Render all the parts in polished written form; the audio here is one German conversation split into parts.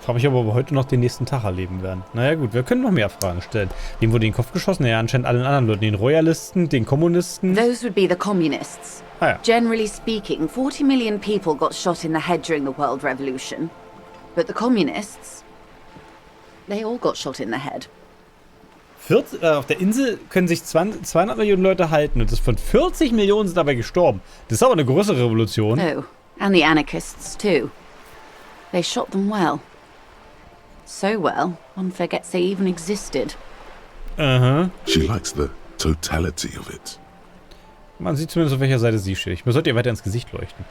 Frage mich aber, ob wir heute noch den nächsten Tag erleben werden. Naja gut, wir können noch mehr Fragen stellen. Wem wurde in den Kopf geschossen? Ja, anscheinend allen anderen Leuten. Den Royalisten, den Kommunisten. Those would be the communists. Ah ja. Generally speaking, 40 million people got shot in the head during the World Revolution. But the communists, they all got shot in the head. Auf der Insel können sich 200 Millionen Leute halten und das von 40 Millionen sind dabei gestorben. Das ist aber eine größere Revolution. Oh, and the anarchists too. They shot them well. So well, one forgets they even existed. Aha. She likes the totality of it. Man sieht zumindest, auf welcher Seite sie steht. Man sollte ihr weiter ins Gesicht leuchten.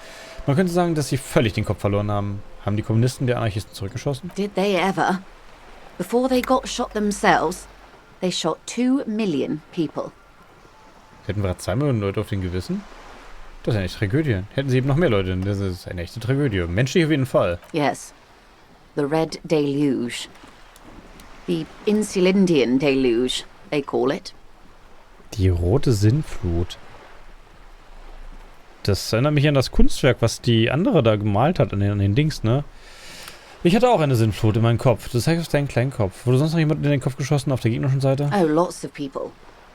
Man könnte sagen, dass sie völlig den Kopf verloren haben. Haben die Kommunisten die Anarchisten zurückgeschossen? Did they ever? Before they got shot themselves, they shot 2 million people. Hätten wir 2 Millionen Leute auf den Gewissen? Das ist eine echte Tragödie. Hätten sie eben noch mehr Leute. Das ist eine echte Tragödie. Menschlich auf jeden Fall. Yes. The Red Deluge. The Insulindian Deluge, they call it. Die rote Sinnflut. Das erinnert mich an das Kunstwerk, was die andere da gemalt hat an den Dings, ne? Ich hatte auch eine Sinnflut in meinem Kopf. Das zeigt auf deinen kleinen Kopf. Wurde sonst noch jemand in den Kopf geschossen auf der gegnerischen Seite? Oh, lots of people.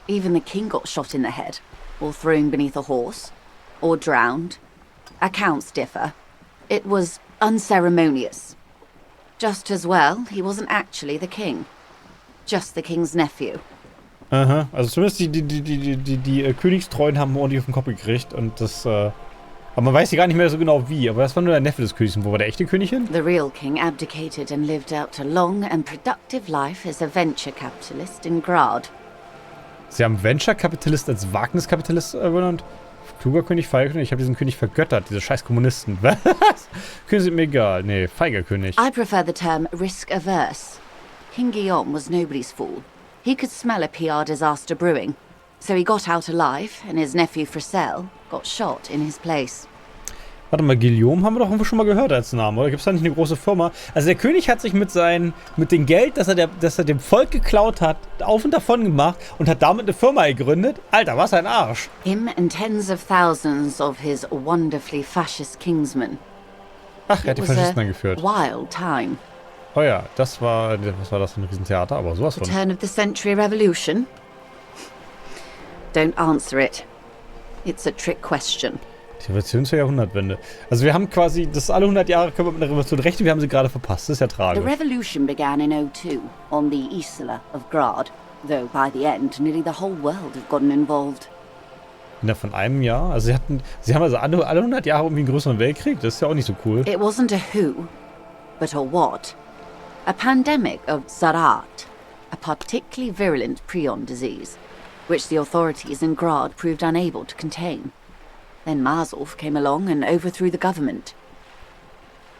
Even the king got shot in the head, or thrown beneath a horse, or drowned. Accounts differ. It was unceremonious. Just as well, he wasn't actually the king. Just the king's nephew. Aha, also zumindest die Königstreuen haben ordentlich auf den Kopf gekriegt und das, aber man weiß ja gar nicht mehr so genau wie, aber das war nur der Neffe des Königs. Und wo war der echte König hin? The real king abdicated and lived out a long and productive life as a venture capitalist in Grad. Sie haben Venture-Kapitalist als Wagniskapitalist benannt. Kluger König, feiger König. Ich habe diesen König vergöttert, diese scheiß Kommunisten. Was? König sind mir egal. Nee, feiger König. I prefer the term risk-averse. King Guillaume was nobody's fool. He could smell a PR disaster brewing. So he got out alive, and his nephew Fricelle got shot in his place. Warte mal, Guillaume haben wir doch irgendwo schon mal gehört als Namen, oder? Gibt es da nicht eine große Firma? Also der König hat sich mit dem Geld, das er dem Volk geklaut hat, auf und davon gemacht und hat damit eine Firma gegründet. Alter, was ein Arsch. Him and tens of thousands of his wonderfully fascist kingsmen. Ach, er hat die Faschisten eingeführt. Wild time. Oh ja, was war das für ein Riesentheater? Aber sowas The von. turn of the century revolution? Don't answer it. It's a trick question. Die Revolution zur Jahrhundertwende. Also wir haben quasi, das alle 100 Jahre können wir mit einer Revolution rechnen, wir haben sie gerade verpasst. Das ist ja tragisch. The revolution began in 02 on the Isla of Grad, though by the end nearly the whole world had gotten involved. Innerhalb von einem Jahr? Also sie haben also alle 100 Jahre irgendwie einen größeren Weltkrieg? Das ist ja auch nicht so cool. It wasn't a who, but a what. A pandemic of Zarat, a particularly virulent prion disease, which the authorities in Grad proved unable to contain. Then Marsov came along and overthrew the government.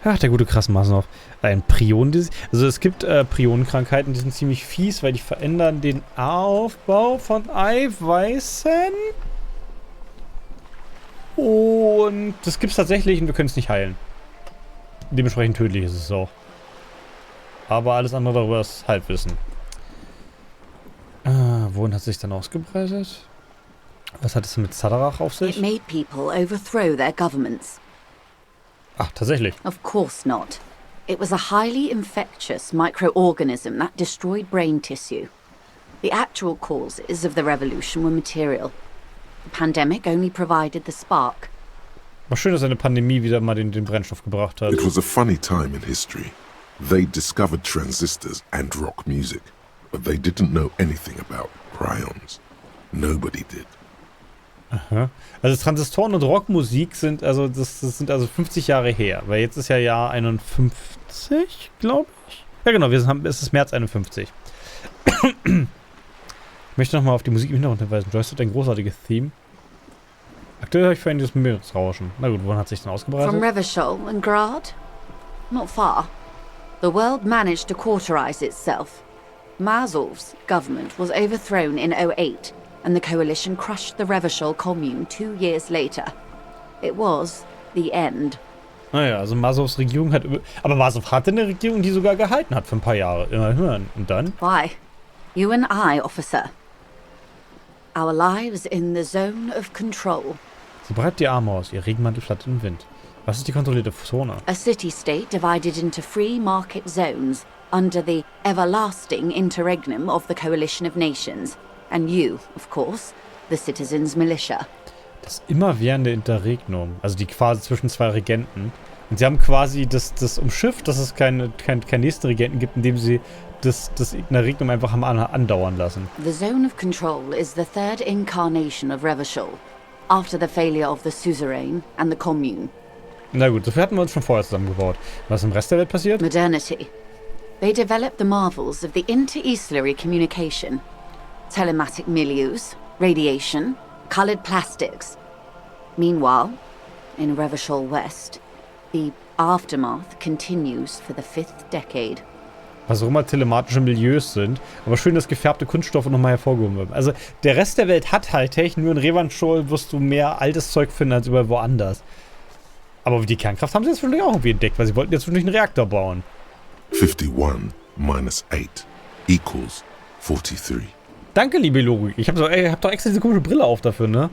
Ach, der gute krass Maslow. Ein Prion, also es gibt Prionenkrankheiten, die sind ziemlich fies, weil die verändern den Aufbau von Eiweißen. Und das gibt's tatsächlich und wir können es nicht heilen. Dementsprechend tödlich ist es auch. Aber alles andere darüber ist Halbwissen. Wohin hat sich dann ausgebreitet? Was hat es mit Zadarach auf sich? It made people overthrow their governments. Ach, tatsächlich. Of course not. It was a highly infectious microorganism that destroyed brain tissue. The actual causes of the revolution were material. The pandemic only provided the spark. War schön, dass eine Pandemie wieder mal den Brennstoff gebracht hat. It was a funny time in history. They discovered transistors and rock music, but they didn't know anything about prions. Nobody did. Aha. Also Transistoren und Rockmusik sind also 50 Jahre her, weil jetzt ist ja Jahr 51, glaube ich. Ja genau, es ist März 51. Ich möchte nochmal auf die Musik im Hintergrund hinweisen. Joyce hat ein großartiges Theme. Aktuell höre ich für ihn dieses Meeresrauschen. Na gut, wohin hat sich denn ausgebreitet? From Revachol and Grad? Not far. The world managed to cauterize itself. Marsov's government was overthrown in 08. And the coalition crushed the Revachol commune 2 years later. It was the end. Naja, also Maslows Regierung hat... Aber Maslow hatte eine Regierung, die sogar gehalten hat für ein paar Jahre. Immerhin. Und dann? Why? You and I, officer. Our lives in the zone of control. Sie breitet die Arme aus, ihr Regenmantel flattert im Wind. Was ist die kontrollierte Zone? A city-state divided into free market zones under the everlasting interregnum of the Coalition of Nations. And you, of course, the citizens' militia. Das immerwährende Interregnum, also die quasi zwischen zwei Regenten. Und sie haben quasi das umschifft, dass es keinen nächsten Regenten gibt, indem sie das Interregnum einfach haben andauern lassen. The zone of control is the third incarnation of Revachol, after the failure of the suzerain and the commune. Na gut, dafür hatten wir uns schon vorher zusammengebaut. Was im Rest der Welt passiert? Modernity. They developed the marvels of the inter-eastlery communication. Telematic milieus, radiation, colored plastics. Meanwhile, in Revachol West, the aftermath continues for the 5th decade. Was auch immer telematische Milieus sind, aber schön, dass gefärbte Kunststoffe nochmal hervorgehoben werden. Also, der Rest der Welt hat Hightech, nur in Revachol wirst du mehr altes Zeug finden als überall woanders. Aber die Kernkraft haben sie jetzt natürlich auch irgendwie entdeckt, weil sie wollten jetzt natürlich einen Reaktor bauen. 51 minus 8 equals 43. Danke, liebe Logik. Ich hab doch extra diese komische Brille auf dafür, ne?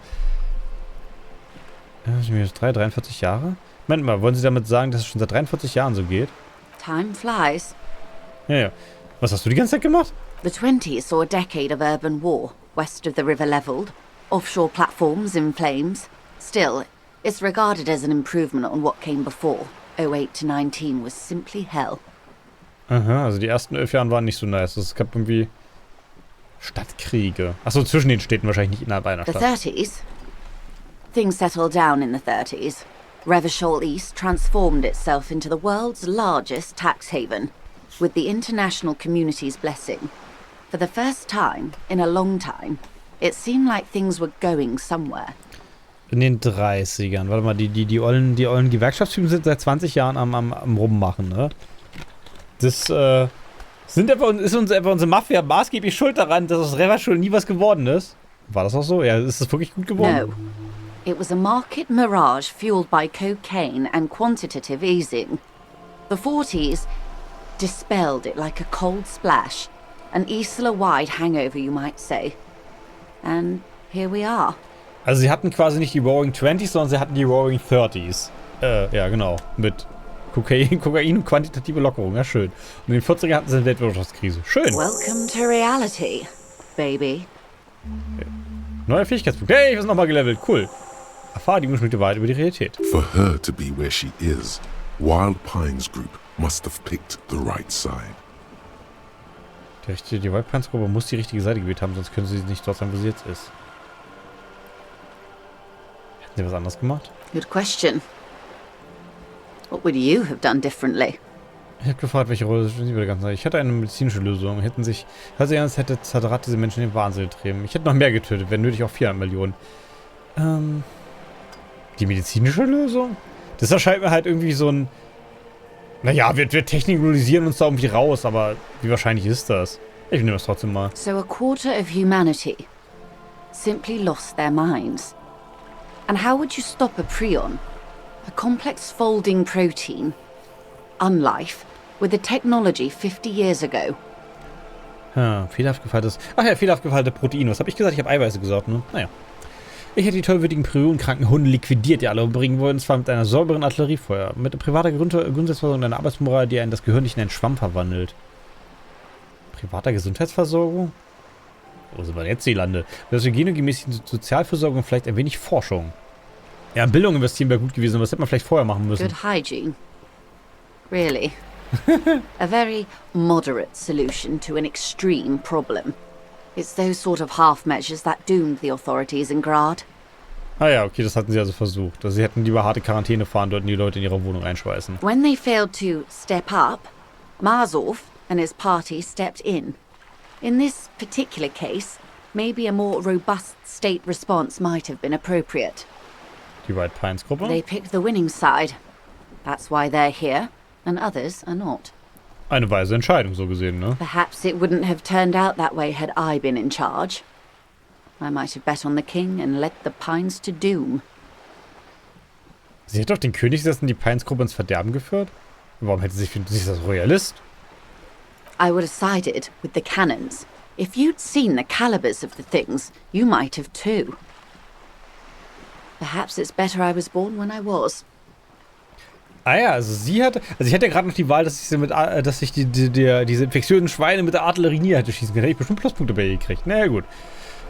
43 Jahre? Moment mal, wollen Sie damit sagen, dass es schon seit 43 Jahren so geht? Time flies. Ja. Was hast du die ganze Zeit gemacht? The 20s saw a decade of urban war, west of the river leveled, offshore platforms in flames. Still, it's regarded as an improvement on what came before. 08 to 19 was simply hell. Aha, also die ersten 11 Jahre waren nicht so nice. Es gab irgendwie Stadtkriege. Achso, zwischen den Städten wahrscheinlich nicht innerhalb einer The Stadt. 30s? Things settled down in the 30s. Revachol East transformed itself into the world's largest tax haven, with the international community's blessing. For the first time in a long time, it seemed like things were going somewhere. In den 30ern. Warte mal, die ollen Gewerkschaftstypen sind seit 20 Jahren am Rummachen, ne? Das, ist uns einfach unsere Mafia maßgeblich schuld daran, dass aus Revachol nie was geworden ist? War das auch so? Ja, ist das wirklich gut geworden? No. It was a market mirage fueled by cocaine and quantitative easing. The 40s dispelled it like a cold splash. An Isla-wide hangover, you might say. And here we are. Also sie hatten quasi nicht die Roaring 20s, sondern sie hatten die Roaring 30s. Ja, genau. Mit Kokain und quantitative Lockerung. Ja, schön. Und in den 40ern hatten sie eine Weltwirtschaftskrise. Schön. Welcome to reality, baby. Neuer Fähigkeitspunkt. Hey, wir sind nochmal gelevelt. Cool. Erfahre die ungeschminkte Wahrheit über die Realität. For her to be where she is, Wild Pines Group must have picked the right side. Die Wild Pines Gruppe muss die richtige Seite gewählt haben, sonst können sie nicht dort sein, wo sie jetzt ist. Hätten sie was anderes gemacht? Good question. What would you have done differently? Ich habe gefragt, welche Rolle spielen sie bei der ganzen Sache. Ich hatte eine medizinische Lösung. Hätte Zadrat diese Menschen in den Wahnsinn getrieben. Ich hätte noch mehr getötet, wenn nötig auch 400 Millionen. Die medizinische Lösung? Das erscheint mir halt irgendwie so ein... Naja, wir technologisieren uns da irgendwie raus, aber wie wahrscheinlich ist das? Ich nehme das trotzdem mal. So a quarter of humanity simply lost their minds. And how would you stop a prion? A complex folding protein, unlife, with a technology 50 years ago. Fehlerhaft gefaltetes... Ach ja, fehlerhaft gefaltete Protein. Was habe ich gesagt? Ich habe Eiweiße gesagt, ne? Naja. Ich hätte die tollwütigen prionenkranken Hunde liquidiert, die alle umbringen wollen, zwar mit einer sauberen Artilleriefeuer, mit privater Gesundheitsversorgung und einer Arbeitsmoral, die einen das Gehirn nicht in einen Schwamm verwandelt. Privater Gesundheitsversorgung? Wo sind wir jetzt hierzulande? Das hygienegemäßige Sozialversorgung und vielleicht ein wenig Forschung. Ja, in Bildung investieren wäre gut gewesen, aber das hätte man vielleicht vorher machen müssen. Good hygiene. Really. A very moderate solution to an extreme problem. It's those sort of half measures that doomed the authorities in Grad. Ah ja, okay, das hatten sie also versucht. Also sie hätten lieber harte Quarantäne fahren, dort die Leute in ihre Wohnung einschweißen. When they failed to step up, Marzov and his party stepped in. In this particular case, maybe a more robust state response might have been appropriate. Die White Pines Gruppe? They picked the winning side. That's why they're here, and others are not. Eine weise Entscheidung, so gesehen, ne? Perhaps it wouldn't have turned out that way had I been in charge. I might have bet on the king and led the Pines to doom. Sie hätte doch den Königssessen die Pines-Gruppe ins Verderben geführt? Warum hätte sie sich das Royalist? I would have sided with the cannons. If you'd seen the calibers of the things, you might have too. Perhaps it's better I was born when I was. Ah ja, also sie hatte, also ich hatte ja gerade noch die Wahl, dass ich diese infektiösen Schweine mit der Artillerie nie hätte schießen können. Hätte ich bestimmt Pluspunkte bei ihr gekriegt. Naja, gut.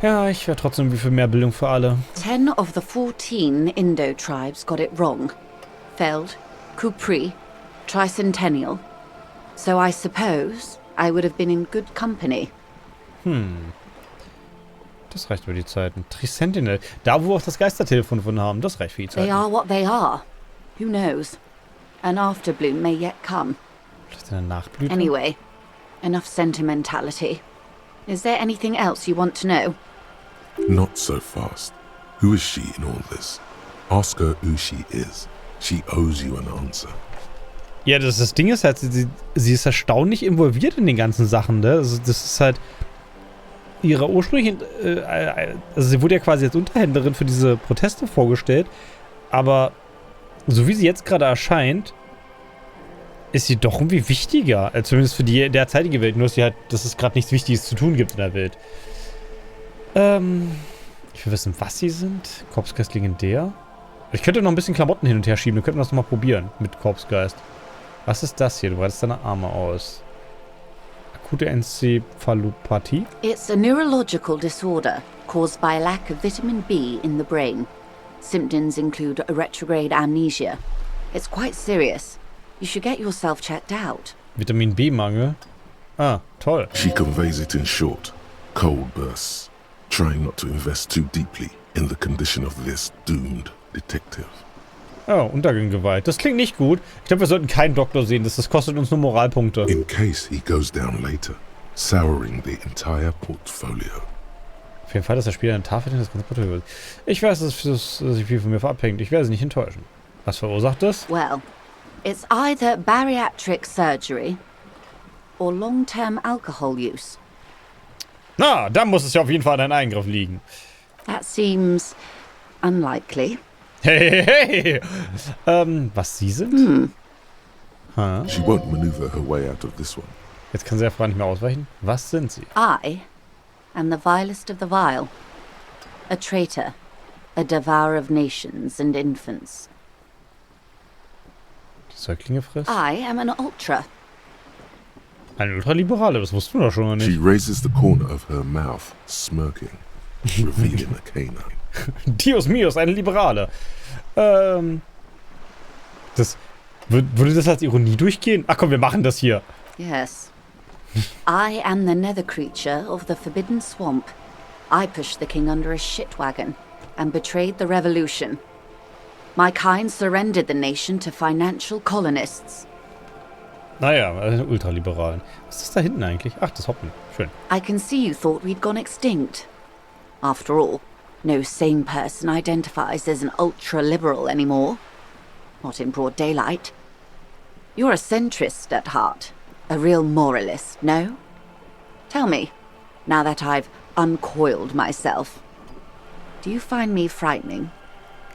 Ja, ich wäre trotzdem wie für mehr Bildung für alle. 10 of the 14 Indo-tribes got it wrong. Feld, Kupri, Tricentennial. So I suppose I would have been in good company. Das reicht über die Zeiten. Tricentennial. Da, wo wir auch das Geistertelefon von haben, das reicht für die Zeiten. They are what they are. Who knows? An afterbloom may yet come. Vielleicht eine Nachblüte? Anyway, enough sentimentality. Is there anything else you want to know? Not so fast. Who is she in all this? Ask her who she is. She owes you an answer. Ja, das Ding ist halt, sie ist erstaunlich involviert in den ganzen Sachen, ne? Also das ist halt ihre ursprüngliche, also sie wurde ja quasi als Unterhändlerin für diese Proteste vorgestellt, aber so wie sie jetzt gerade erscheint, ist sie doch irgendwie wichtiger, zumindest für die derzeitige Welt, nur dass es gerade nichts Wichtiges zu tun gibt in der Welt. Ich will wissen, was sie sind. Korpsgeist legendär. Ich könnte noch ein bisschen Klamotten hin und her schieben, wir könnten das nochmal probieren mit Korpsgeist. Was ist das hier? Du breitest deine Arme aus. Akute Enzephalopathie? It's a neurological disorder caused by a lack of vitamin B in the brain. Symptoms include a retrograde amnesia. It's quite serious. You should get yourself checked out. Vitamin B-Mangel? Ah, toll. She conveys it in short, cold bursts, trying not to invest too deeply in the condition of this doomed detective. Oh, Untergangeweiht. Das klingt nicht gut. Ich glaube, wir sollten keinen Doktor sehen. Das kostet uns nur Moralpunkte. In case he goes down later, souring the entire portfolio. Auf jeden Fall, dass der Spieler eine Tafel in das ganze Portfolio wird. Ich weiß, dass sich viel von mir abhängt. Ich werde sie nicht enttäuschen. Was verursacht das? Well, it's either bariatric surgery or long-term alcohol use. Na, da muss es ja auf jeden an einen Eingriff liegen. That seems unlikely. Hey. Was Sie sind? Huh? She won't maneuver her way out of this one. Jetzt kann sie ja vorher nicht mehr ausweichen. Was sind Sie? I am the vilest of the vile. A traitor. A devourer of nations and infants. Die Säuglinge frisst? I am an ultra. Eine Ultraliberale, das wussten wir doch schon mal She nicht. raises the corner of her mouth, smirking, revealing a canine. Dios mios, eine Liberale. Würde das als Ironie durchgehen? Ach komm, wir machen das hier. Yes. I am the nether creature of the forbidden swamp. I pushed the king under a shit wagon and betrayed the revolution. My kind surrendered the nation to financial colonists. Naja, Ultraliberalen. Was ist das da hinten eigentlich? Ach, das Hoppen. Schön. I can see you thought we'd gone extinct. After all, no sane person identifies as an ultra-liberal anymore. Not in broad daylight. You're a centrist at heart. A real moralist, no? Tell me, now that I've uncoiled myself, do you find me frightening?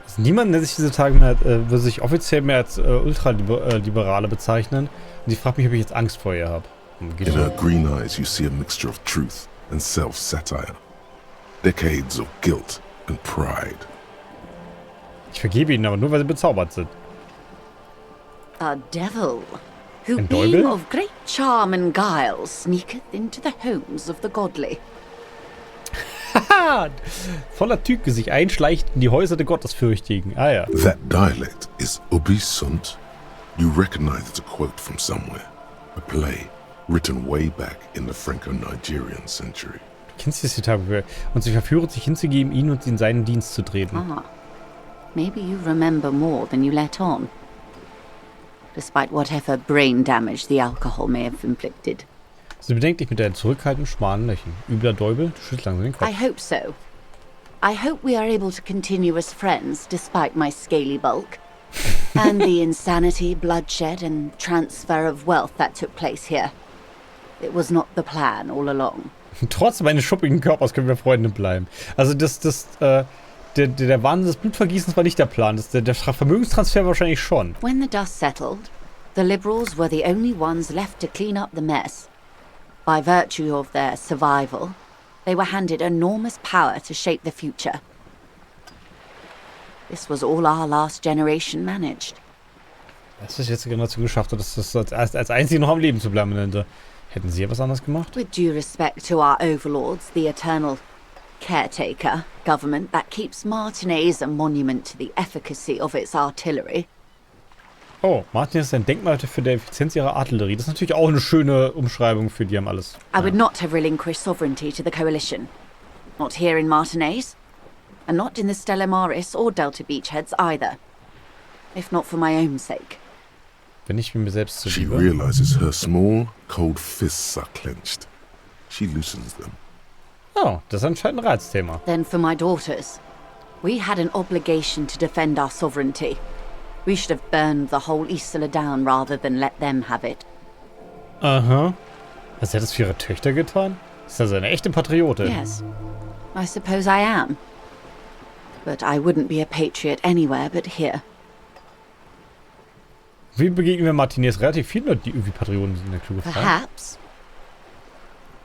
Also niemand, der sich diese Tage mehr, würde sich offiziell mehr als Ultraliberale bezeichnen. Und ich frage mich, ob ich jetzt Angst vor ihr habe. In her green eyes you see a mixture of truth and self-satire. Decades of guilt and pride. Ich vergebe ihnen aber nur, weil sie bezaubert sind. A devil, who Ein being Deubel? of great charm and guile sneaketh into the homes of the godly. Haha! Voller Tücke sich einschleicht in die Häuser der Gottesfürchtigen. Ah ja. That dialect is Ubi sunt. You recognize it a quote from somewhere. A play written way back in the Franco-Nigerian century. Du kennst dieses Zitat. Und sie verführt, sich hinzugeben, ihn und in seinen Dienst zu treten. Ah, maybe you remember more than you let on. Despite whatever brain damage the alcohol may have inflicted. Sie bedenkt dich mit deinen zurückhaltenden, schmalen Lächeln. Übler Deubel, du schüttelst langsam den Kopf. I hope so. I hope we are able to continue as friends despite my scaly bulk. And the insanity, bloodshed and transfer of wealth that took place here. It was not the plan all along. Trotz meines schuppigen Körpers können wir Freunde bleiben. Also der Wahnsinn des Blutvergießens war nicht der Plan. Der Vermögenstransfer wahrscheinlich schon. When the dust settled, the Liberals were the only ones left to clean up the mess. By virtue of their survival, they were handed enormous power to shape the future. This was all our last generation managed. Dass das jetzt Generation geschafft hat, dass das als einzige noch am Leben zu bleiben nannte. Hätten sie ja was anderes gemacht? With due respect to our overlords, the eternal caretaker government that keeps Martinez a monument to the efficacy of its artillery. Oh, Martin ist ein Denkmal für die Effizienz ihrer Artillerie. Das ist natürlich auch eine schöne Umschreibung für die haben alles. I would not have relinquished sovereignty to the coalition. Not here in Martinez. And not in the Stella Maris or Delta Beachheads either. If not for my own sake. Wenn ich mir selbst She zuliebe. realizes her small, cold fists are clenched. She loosens them. Oh, das ist anscheinend ein Reizthema. Then for my daughters. We had an obligation to defend our sovereignty. We should have burned the whole Isla down rather than let them have it. Aha. Was hat das für ihre Töchter getan? Ist also eine echte Patriotin. Yes, I suppose I am. But I wouldn't be a patriot anywhere but here. Wie begegnen wir Martinez? Relativ viel, oder die irgendwie Patrioten sind in der kluge Frage. Perhaps.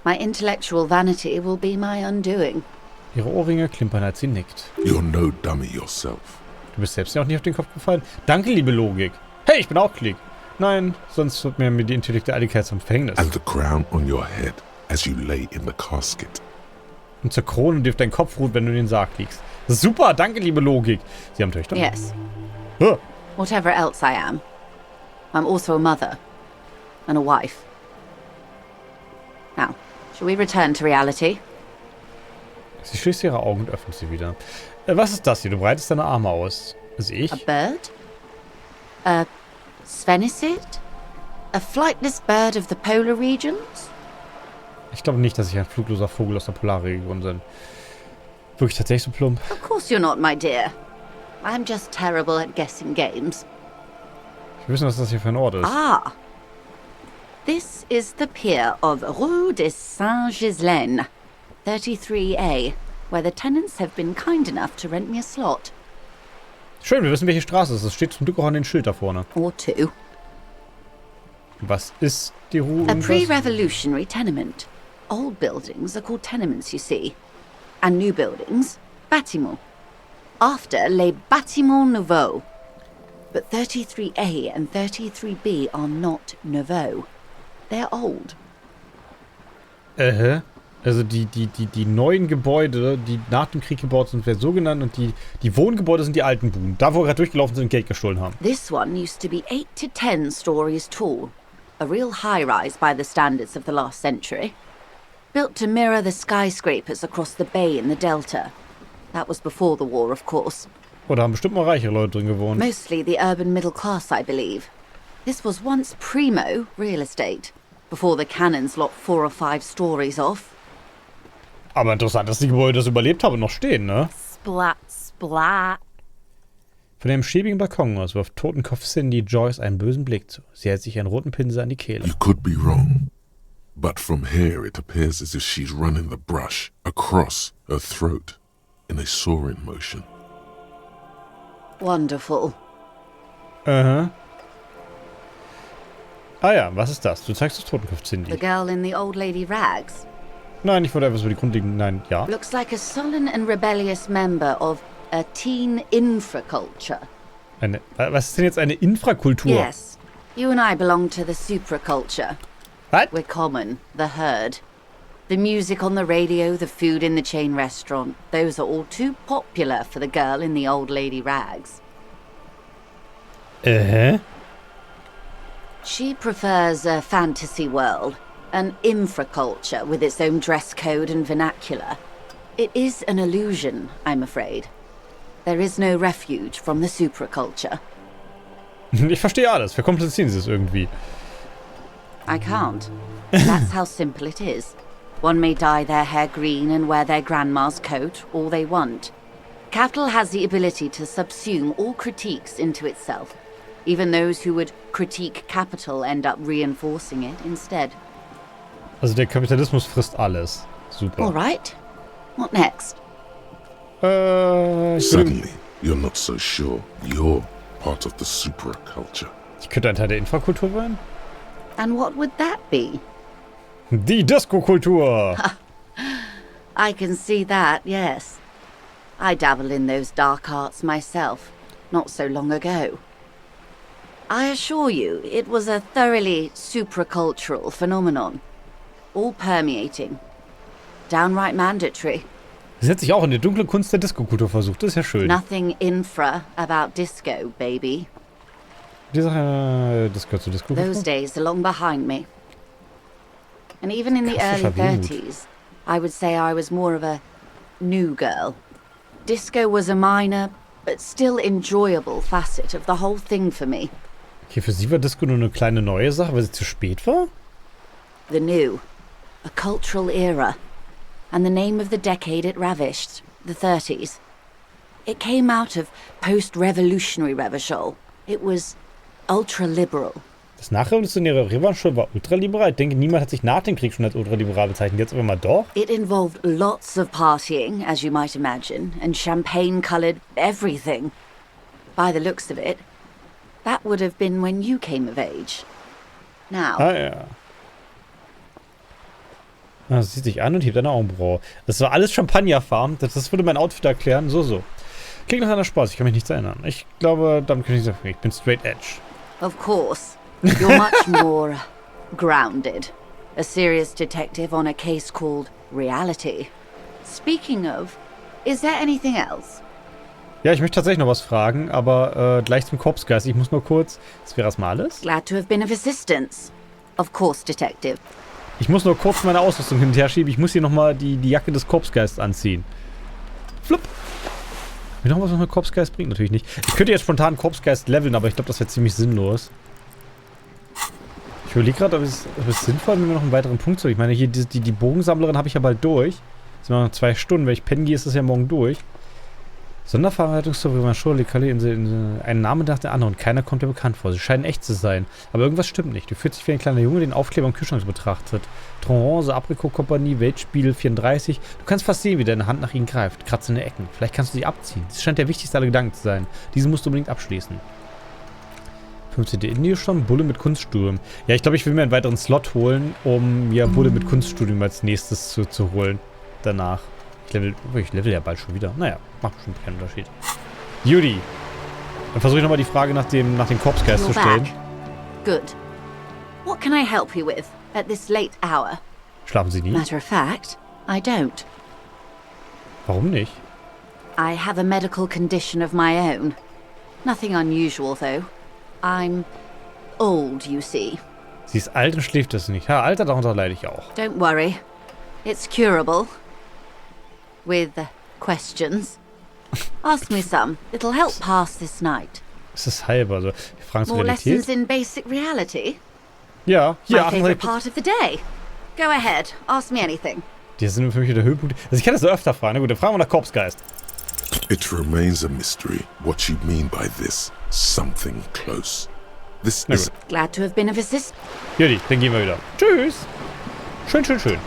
My intellectual vanity will be my undoing. Ihre Ohrringe klimpern, als sie nickt. You're no dummy yourself. Du bist selbst ja auch nicht auf den Kopf gefallen. Danke, liebe Logik. Hey, ich bin auch Klick. Nein, sonst wird mir die Intellektualität zum Verhängnis. And the crown on your head as you lay in the casket. Und zur Krone, die auf deinen Kopf ruht, wenn du in den Sarg liegst. Super, danke, liebe Logik. Sie haben Töchter? Yes. Huh. Whatever else I am, I'm also a mother. And a wife. Now, shall we return to reality? Sie schließt ihre Augen und öffnet sie wieder. Was ist das hier? Du breitest deine Arme aus. Sehe ich? A bird? A Svenicid? A flightless bird of the polar regions? Ich glaube nicht, dass ich ein flugloser Vogel aus der Polarregion bin. Wirklich tatsächlich so plump. Of course you're not, my dear. I'm just terrible at guessing games. Ich wissen, was das hier für ein Ort ist. Ah! This is the pier of Rue des Saint-Ghislain, 33A, where the tenants have been kind enough to rent me a slot. Schön, wir wissen, welche Straße es ist. Das steht zum Glück auch an den Schild da vorne. Or two. Was ist die Rue? A pre-revolutionary tenement. Old buildings are called tenements, you see. And new buildings, bâtiments. After les bâtiments nouveaux. But 33A and 33B are not nouveaux. They're old. Also die neuen Gebäude, die nach dem Krieg gebaut sind, werden so genannt. Und die Wohngebäude sind die alten Buden. Da, wo wir gerade durchgelaufen sind und Geld gestohlen haben. This one used to be 8 to 10 stories tall. A real high-rise by the standards of the last century. Built to mirror the skyscrapers across the bay in the Delta. That was before the war, of course. Oh, da haben bestimmt mal reichere Leute drin gewohnt. Mostly the urban middle class, I believe. This was once primo real estate, before the cannons lopped 4 or 5 stories off. Aber interessant, dass die Gebäude das überlebt haben und noch stehen, ne? Splat, splat. Von dem schäbigen Balkon aus wirft Totenkopf Cindy Joyce einen bösen Blick zu. Sie hält sich einen roten Pinsel an die Kehle. You could be wrong. But from here it appears as if she's running the brush across her throat in a soaring motion. Wonderful. Aha. Ah ja, was ist das? Du zeigst das Totenkopf Cindy. The girl in the old lady rags. Nein, ich wollte etwas über die grundlegenden... Nein, ja. Looks like a sullen and rebellious member of a teen infraculture. Was ist denn jetzt eine Infrakultur? Yes. You and I belong to the supraculture. What? We're common, the herd. The music on the radio, the food in the chain restaurant, those are all too popular for the girl in the old lady rags. She prefers a fantasy world, an infraculture with its own dress code and vernacular. It is an illusion, I'm afraid. There is no refuge from the supraculture. Ich verstehe alles. Verkomplizieren Sie es irgendwie. I can't. That's how simple it is. One may dye their hair green and wear their grandma's coat all they want. Capital has the ability to subsume all critiques into itself. Even those who would critique capital end up reinforcing it instead. Also der Kapitalismus frisst alles. Super. All right. What next? Suddenly, you're not so sure you're part of the supraculture. Ich könnte ein Teil der Infrakultur sein? And what would that be? Die Disco-Kultur! I can see that, yes. I dabbled in those dark arts myself, not so long ago. I assure you, it was a thoroughly supracultural phenomenon. All permeating. Downright mandatory. Sie hat sich auch in die dunkle Kunst der Disco-Kultur versucht. Das ist ja schön. Nothing infra about disco, baby. Die Sache, das gehört zur Disco-Kultur. Those days are long behind me. And even in the early Klassischer Wehmut. 30s, I would say I was more of a new girl. Disco was a minor, but still enjoyable facet of the whole thing for me. Okay, für sie war Disco nur eine kleine neue Sache, weil sie zu spät war? The new. A cultural era. And the name of the decade it ravished, the 30s. It came out of post-revolutionary Revachol. It was ultra-liberal. Das nachrevolutionäre Revanche war ultraliberal. Ich denke, niemand hat sich nach dem Krieg schon als ultraliberal bezeichnet. Jetzt aber mal doch. It involved lots of partying, as you might imagine, and champagne-coloured everything. By the looks of it, that would have been when you came of age. Now, Ah, ja. Ah, sie sieht sich an und hebt eine Augenbraue. Das war alles Champagnerfarben. Das würde mein Outfit erklären. So. Klingt nach einer Spaß. Ich kann mich nichts erinnern. Ich glaube, damit kann ich sagen, ich bin straight edge. of course, you're much more grounded. A serious detective on a case called Reality. Speaking of, is there anything else? Ja, ich möchte tatsächlich noch was fragen, aber gleich zum Korpsgeist. Ich muss nur kurz... Das wäre erstmal alles. Glad to have been of assistance. Of course, Detective. Ich muss nur kurz meine Ausrüstung hin und her schieben. Ich muss hier nochmal die Jacke des Korpsgeists anziehen. Flupp. Mir noch was mit Korpsgeist bringt? Natürlich nicht. Ich könnte jetzt spontan Korpsgeist leveln, aber ich glaube, das wäre ziemlich sinnlos. Ich überlege gerade, ob es sinnvoll ist, wenn wir noch einen weiteren Punkt zu. Ich meine, hier die Bogensammlerin habe ich ja bald durch. Das sind noch 2 Stunden. Wenn ich pennen gehe, ist das ja morgen durch. Sonderverwaltungsstory, ein Name nach der anderen. Keiner kommt dir bekannt vor. Sie scheinen echt zu sein. Aber irgendwas stimmt nicht. Du fühlst dich wie ein kleiner Junge, den Aufkleber am Kühlschrank betrachtet. Tronze, Aprikot-Kompanie, Weltspiel 34. Du kannst fast sehen, wie deine Hand nach ihnen greift. Kratzt in den Ecken. Vielleicht kannst du sie abziehen. Das scheint der wichtigste aller Gedanken zu sein. Diesen musst du unbedingt abschließen. 15. Indie schon. Bulle mit Kunststudium. Ja, ich glaube, ich will mir einen weiteren Slot holen, um mir Bulle mit Kunststudium als nächstes zu holen. Danach. Ich level ja bald schon wieder. Naja, macht bestimmt keinen Unterschied. Judy. Dann versuche ich nochmal die Frage nach dem Korpsgeist zu You're stellen. back. Good. What can I help you with at this late hour? Schlafen Sie nie? Matter of fact, I don't. Warum nicht? I have a medical condition of my own. Nothing unusual, though. I'm old, you see. Sie ist alt und schläft es nicht. Ja, Alter, darunter leide ich auch. Don't worry. It's curable. With questions. Ask me some. It'll help pass this night. Es ist halb, also. Wir fragen zur More lessons Realität. in basic reality? Ja, hier, My favorite 38%. part of the day. Go ahead. Ask me anything. Die sind für mich der Höhepunkt. Also ich kann das so öfter fragen. Na gut, dann fragen wir nach Korpsgeist. It remains a mystery what you mean by this something close. This Na is gut. Glad to have been of assistance. Judy, dann gehen wir wieder. Tschüss. Schön.